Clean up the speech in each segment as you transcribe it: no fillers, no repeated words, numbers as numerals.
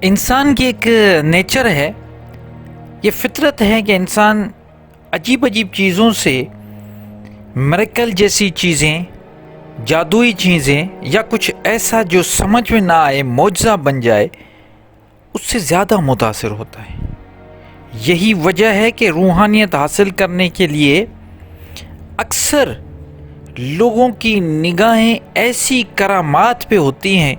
انسان کی ایک نیچر ہے، یہ فطرت ہے کہ انسان عجیب عجیب چیزوں سے، میریکل جیسی چیزیں، جادوئی چیزیں یا کچھ ایسا جو سمجھ میں نہ آئے، معجزہ بن جائے، اس سے زیادہ متاثر ہوتا ہے۔ یہی وجہ ہے کہ روحانیت حاصل کرنے کے لیے اکثر لوگوں کی نگاہیں ایسی کرامات پہ ہوتی ہیں،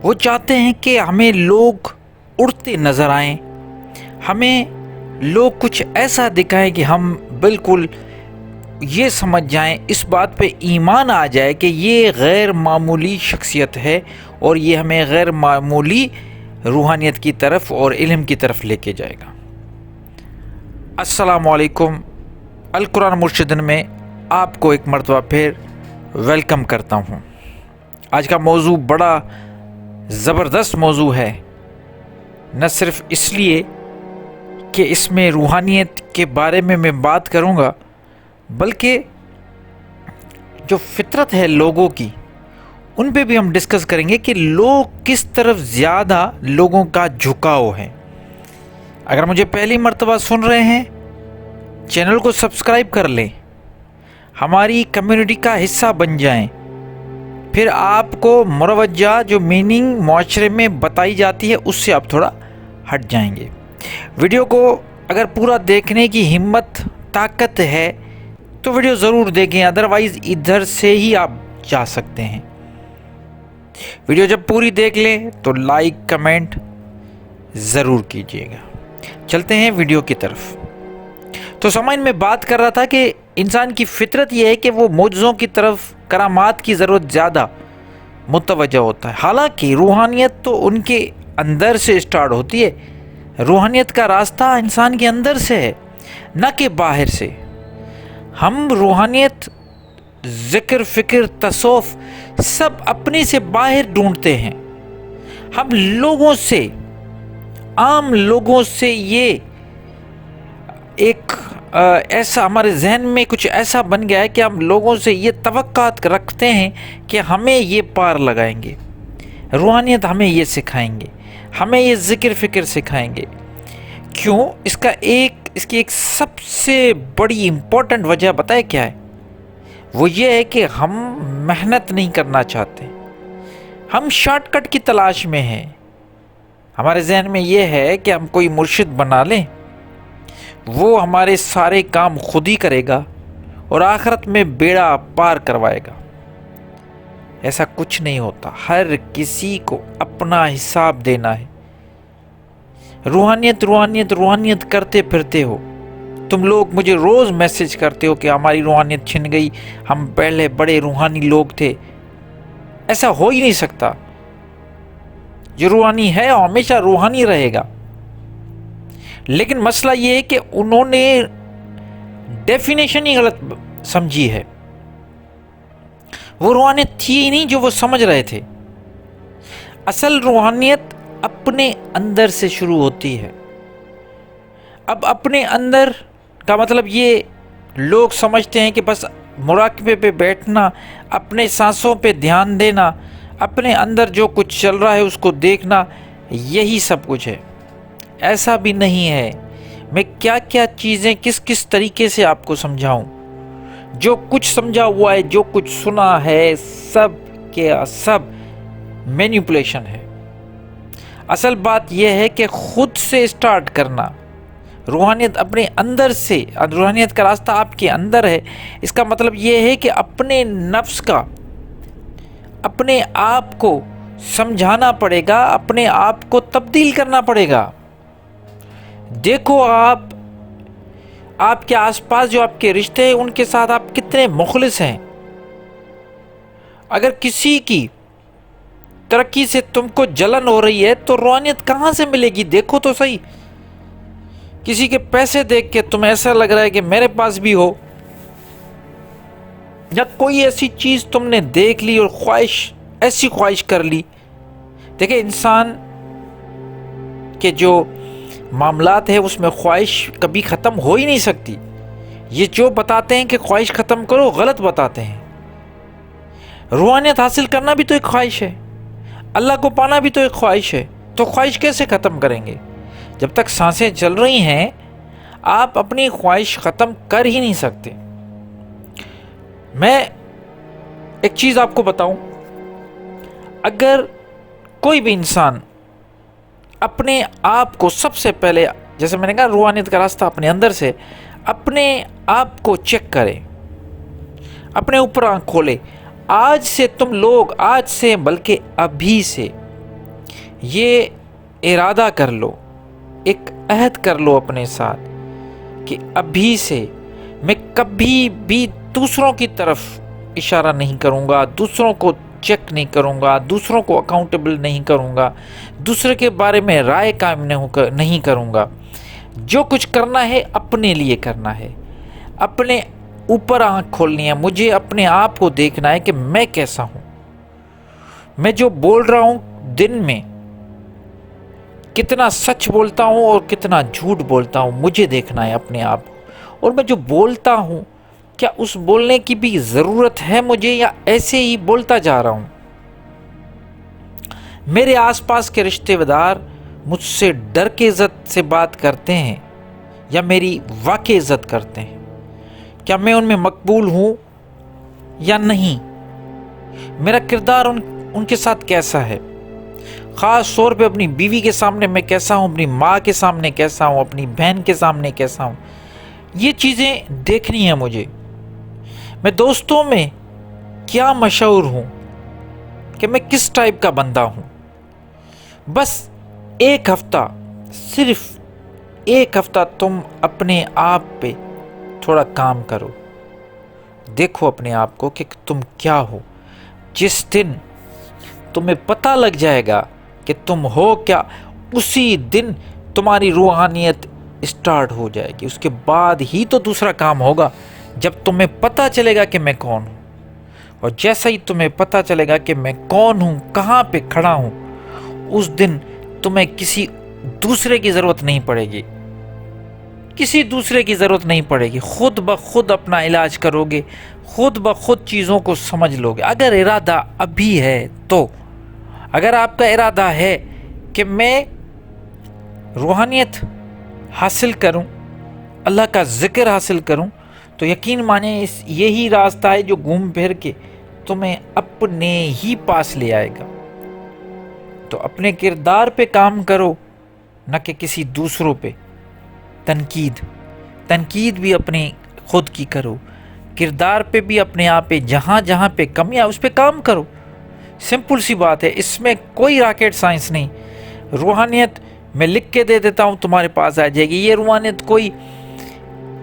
وہ چاہتے ہیں کہ ہمیں لوگ اڑتے نظر آئیں، ہمیں لوگ کچھ ایسا دکھائیں کہ ہم بالکل یہ سمجھ جائیں، اس بات پہ ایمان آ جائے کہ یہ غیر معمولی شخصیت ہے اور یہ ہمیں غیر معمولی روحانیت کی طرف اور علم کی طرف لے کے جائے گا۔ السلام علیکم، القرآن مرشدن میں آپ کو ایک مرتبہ پھر ویلکم کرتا ہوں۔ آج کا موضوع بڑا زبردست موضوع ہے، نہ صرف اس لیے کہ اس میں روحانیت کے بارے میں بات کروں گا، بلکہ جو فطرت ہے لوگوں کی، ان پہ بھی ہم ڈسکس کریں گے کہ لوگ کس طرف زیادہ لوگوں کا جھکاؤ ہے۔ اگر مجھے پہلی مرتبہ سن رہے ہیں، چینل کو سبسکرائب کر لیں، ہماری کمیونٹی کا حصہ بن جائیں، پھر آپ کو مروجہ جو میننگ معاشرے میں بتائی جاتی ہے اس سے آپ تھوڑا ہٹ جائیں گے۔ ویڈیو کو اگر پورا دیکھنے کی ہمت طاقت ہے تو ویڈیو ضرور دیکھیں، ادروائز ادھر سے ہی آپ جا سکتے ہیں۔ ویڈیو جب پوری دیکھ لیں تو لائک کمنٹ ضرور کیجیے گا۔ چلتے ہیں ویڈیو کی طرف۔ تو سامعین، میں بات کر رہا تھا کہ انسان کی فطرت یہ ہے کہ وہ معجزوں کی طرف، کرامات کی ضرورت زیادہ متوجہ ہوتا ہے، حالانکہ روحانیت تو ان کے اندر سے سٹارٹ ہوتی ہے۔ روحانیت کا راستہ انسان کے اندر سے ہے، نہ کہ باہر سے۔ ہم روحانیت، ذکر، فکر، تصوف سب اپنے سے باہر ڈھونڈتے ہیں۔ ہم لوگوں سے، عام لوگوں سے یہ ایک ایسا ہمارے ذہن میں کچھ ایسا بن گیا ہے کہ ہم لوگوں سے یہ توقعات رکھتے ہیں کہ ہمیں یہ پار لگائیں گے، روحانیت ہمیں یہ سکھائیں گے، ہمیں یہ ذکر فکر سکھائیں گے۔ کیوں؟ اس کی ایک سب سے بڑی امپورٹنٹ وجہ بتائے کیا ہے؟ وہ یہ ہے کہ ہم محنت نہیں کرنا چاہتے، ہم شارٹ کٹ کی تلاش میں ہیں۔ ہمارے ذہن میں یہ ہے کہ ہم کوئی مرشد بنا لیں، وہ ہمارے سارے کام خود ہی کرے گا اور آخرت میں بیڑا پار کروائے گا۔ ایسا کچھ نہیں ہوتا، ہر کسی کو اپنا حساب دینا ہے۔ روحانیت روحانیت روحانیت کرتے پھرتے ہو تم لوگ، مجھے روز میسج کرتے ہو کہ ہماری روحانیت چھن گئی، ہم پہلے بڑے روحانی لوگ تھے۔ ایسا ہو ہی نہیں سکتا۔ جو روحانی ہے ہمیشہ روحانی رہے گا، لیکن مسئلہ یہ ہے کہ انہوں نے ڈیفینیشن ہی غلط سمجھی ہے۔ وہ روحانیت تھی ہی نہیں جو وہ سمجھ رہے تھے۔ اصل روحانیت اپنے اندر سے شروع ہوتی ہے۔ اب اپنے اندر کا مطلب یہ لوگ سمجھتے ہیں کہ بس مراقبے پہ بیٹھنا، اپنے سانسوں پہ دھیان دینا، اپنے اندر جو کچھ چل رہا ہے اس کو دیکھنا، یہی سب کچھ ہے۔ ایسا بھی نہیں ہے۔ میں کیا کیا چیزیں کس کس طریقے سے آپ کو سمجھاؤں؟ جو کچھ سمجھا ہوا ہے، جو کچھ سنا ہے، سب کے سب مینیپولیشن ہے۔ اصل بات یہ ہے کہ خود سے سٹارٹ کرنا۔ روحانیت اپنے اندر سے، روحانیت کا راستہ آپ کے اندر ہے۔ اس کا مطلب یہ ہے کہ اپنے نفس کا، اپنے آپ کو سمجھانا پڑے گا، اپنے آپ کو تبدیل کرنا پڑے گا۔ دیکھو آپ کے آس پاس جو آپ کے رشتے ہیں ان کے ساتھ آپ کتنے مخلص ہیں۔ اگر کسی کی ترقی سے تم کو جلن ہو رہی ہے تو روحانیت کہاں سے ملے گی؟ دیکھو تو صحیح۔ کسی کے پیسے دیکھ کے تمہیں ایسا لگ رہا ہے کہ میرے پاس بھی ہو، یا کوئی ایسی چیز تم نے دیکھ لی اور ایسی خواہش کر لی۔ دیکھیں، انسان کے جو معاملات ہیں اس میں خواہش کبھی ختم ہو ہی نہیں سکتی۔ یہ جو بتاتے ہیں کہ خواہش ختم کرو، غلط بتاتے ہیں۔ روحانیت حاصل کرنا بھی تو ایک خواہش ہے، اللہ کو پانا بھی تو ایک خواہش ہے، تو خواہش کیسے ختم کریں گے؟ جب تک سانسیں چل رہی ہیں آپ اپنی خواہش ختم کر ہی نہیں سکتے۔ میں ایک چیز آپ کو بتاؤں، اگر کوئی بھی انسان اپنے آپ کو سب سے پہلے، جیسے میں نے کہا روحانیت کا راستہ اپنے اندر سے، اپنے آپ کو چیک کرے، اپنے اوپر آنکھ کھولے۔ آج سے تم لوگ، آج سے بلکہ ابھی سے یہ ارادہ کر لو، ایک عہد کر لو اپنے ساتھ کہ ابھی سے میں کبھی بھی دوسروں کی طرف اشارہ نہیں کروں گا، دوسروں کو چیک نہیں کروں گا، دوسروں کو اکاؤنٹیبل نہیں کروں گا، دوسرے کے بارے میں رائے قائم نہیں کروں گا۔ جو کچھ کرنا ہے اپنے لیے کرنا ہے، اپنے اوپر آنکھ کھولنی ہے، مجھے اپنے آپ کو دیکھنا ہے کہ میں کیسا ہوں، میں جو بول رہا ہوں دن میں کتنا سچ بولتا ہوں اور کتنا جھوٹ بولتا ہوں، مجھے دیکھنا ہے اپنے آپ کو۔ اور میں جو بولتا ہوں کیا اس بولنے کی بھی ضرورت ہے مجھے، یا ایسے ہی بولتا جا رہا ہوں؟ میرے آس پاس کے رشتہ دار مجھ سے ڈر کے عزت سے بات کرتے ہیں یا میری واقعی عزت کرتے ہیں؟ کیا میں ان میں مقبول ہوں یا نہیں؟ میرا کردار ان کے ساتھ کیسا ہے؟ خاص طور پہ اپنی بیوی کے سامنے میں کیسا ہوں، اپنی ماں کے سامنے کیسا ہوں، اپنی بہن کے سامنے کیسا ہوں؟ یہ چیزیں دیکھنی ہیں مجھے۔ میں دوستوں میں کیا مشہور ہوں، کہ میں کس ٹائپ کا بندہ ہوں۔ بس ایک ہفتہ، صرف ایک ہفتہ تم اپنے آپ پہ تھوڑا کام کرو، دیکھو اپنے آپ کو کہ تم کیا ہو۔ جس دن تمہیں پتہ لگ جائے گا کہ تم ہو کیا، اسی دن تمہاری روحانیت اسٹارٹ ہو جائے گی۔ اس کے بعد ہی تو دوسرا کام ہوگا، جب تمہیں پتہ چلے گا کہ میں کون ہوں۔ اور جیسا ہی تمہیں پتہ چلے گا کہ میں کون ہوں، کہاں پہ کھڑا ہوں، اس دن تمہیں کسی دوسرے کی ضرورت نہیں پڑے گی، کسی دوسرے کی ضرورت نہیں پڑے گی۔ خود بخود اپنا علاج کرو گے، خود بخود چیزوں کو سمجھ لو گے، اگر ارادہ ابھی ہے تو۔ اگر آپ کا ارادہ ہے کہ میں روحانیت حاصل کروں، اللہ کا ذکر حاصل کروں، تو یقین مانیں یہی راستہ ہے جو گھوم پھر کے تمہیں اپنے ہی پاس لے آئے گا۔ تو اپنے کردار پہ کام کرو، نہ کہ کسی دوسروں پہ۔ تنقید بھی اپنے خود کی کرو، کردار پہ بھی اپنے آپ پہ جہاں جہاں پہ کمیاں اس پہ کام کرو۔ سمپل سی بات ہے، اس میں کوئی راکٹ سائنس نہیں۔ روحانیت میں لکھ کے دے دیتا ہوں، تمہارے پاس آ جائے گی۔ یہ روحانیت کوئی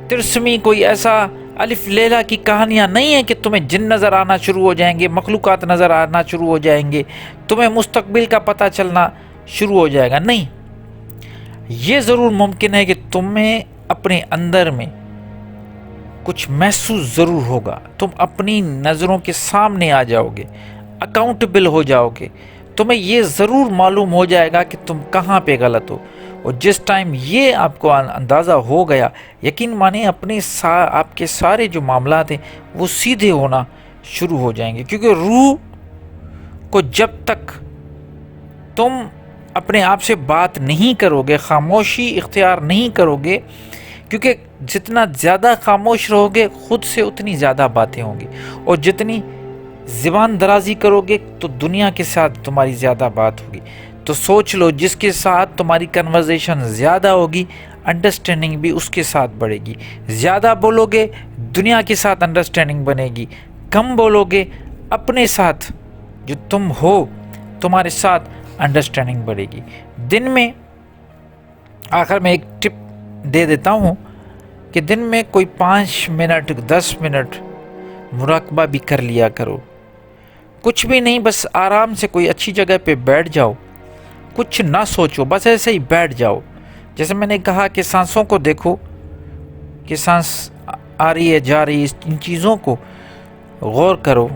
ترسمی، کوئی ایسا الف لیلا کی کہانیاں نہیں ہے کہ تمہیں جن نظر آنا شروع ہو جائیں گے، مخلوقات نظر آنا شروع ہو جائیں گے، تمہیں مستقبل کا پتہ چلنا شروع ہو جائے گا۔ نہیں، یہ ضرور ممکن ہے کہ تمہیں اپنے اندر میں کچھ محسوس ضرور ہوگا، تم اپنی نظروں کے سامنے آ جاؤ گے، اکاؤنٹیبل ہو جاؤ گے، تمہیں یہ ضرور معلوم ہو جائے گا کہ تم کہاں پہ غلط ہو۔ اور جس ٹائم یہ آپ کو اندازہ ہو گیا، یقین مانیں آپ کے سارے جو معاملات ہیں وہ سیدھے ہونا شروع ہو جائیں گے، کیونکہ روح کو جب تک تم اپنے آپ سے بات نہیں کرو گے، خاموشی اختیار نہیں کرو گے، کیونکہ جتنا زیادہ خاموش رہو گے خود سے اتنی زیادہ باتیں ہوں گی، اور جتنی زبان درازی کرو گے تو دنیا کے ساتھ تمہاری زیادہ بات ہوگی۔ تو سوچ لو، جس کے ساتھ تمہاری کنورزیشن زیادہ ہوگی، انڈرسٹینڈنگ بھی اس کے ساتھ بڑھے گی۔ زیادہ بولو گے دنیا کے ساتھ انڈرسٹینڈنگ بنے گی، کم بولو گے اپنے ساتھ جو تم ہو تمہارے ساتھ انڈرسٹینڈنگ بڑھے گی۔ دن میں آخر میں ایک ٹپ دے دیتا ہوں کہ دن میں کوئی 5 منٹ 10 منٹ مراقبہ بھی کر لیا کرو۔ کچھ بھی نہیں، بس آرام سے کوئی اچھی جگہ پہ بیٹھ جاؤ، کچھ نہ سوچو، بس ایسے ہی بیٹھ جاؤ۔ جیسے میں نے کہا کہ سانسوں کو دیکھو کہ سانس آ رہی ہے جا رہی ہے، ان چیزوں کو غور کرو،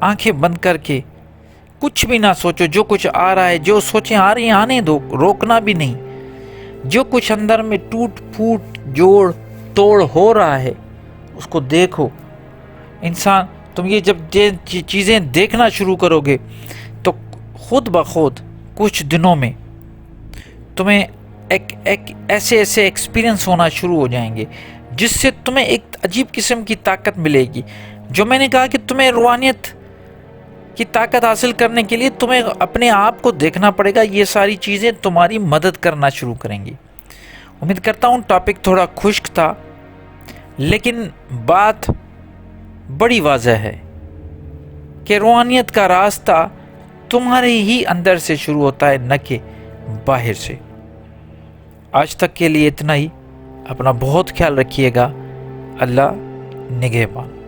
آنکھیں بند کر کے کچھ بھی نہ سوچو، جو کچھ آ رہا ہے، جو سوچیں آ رہی ہیں آنے دو، روکنا بھی نہیں۔ جو کچھ اندر میں ٹوٹ پھوٹ جوڑ توڑ ہو رہا ہے اس کو دیکھو۔ انسان تم یہ جب چیزیں دیکھنا شروع کرو گے تو خود بخود کچھ دنوں میں تمہیں ایک ایسے ایکسپیرینس ہونا شروع ہو جائیں گے جس سے تمہیں ایک عجیب قسم کی طاقت ملے گی. جو میں نے کہا کہ تمہیں روحانیت کی طاقت حاصل کرنے کے لیے تمہیں اپنے آپ کو دیکھنا پڑے گا. یہ ساری چیزیں تمہاری مدد کرنا شروع کریں گی. امید کرتا ہوں ٹاپک تھوڑا خشک تھا لیکن بات بڑی واضح ہے کہ روحانیت کا راستہ تمہارے ہی اندر سے شروع ہوتا ہے نہ کہ باہر سے. آج تک کے لیے اتنا ہی. اپنا بہت خیال رکھیے گا. اللہ نگہبان.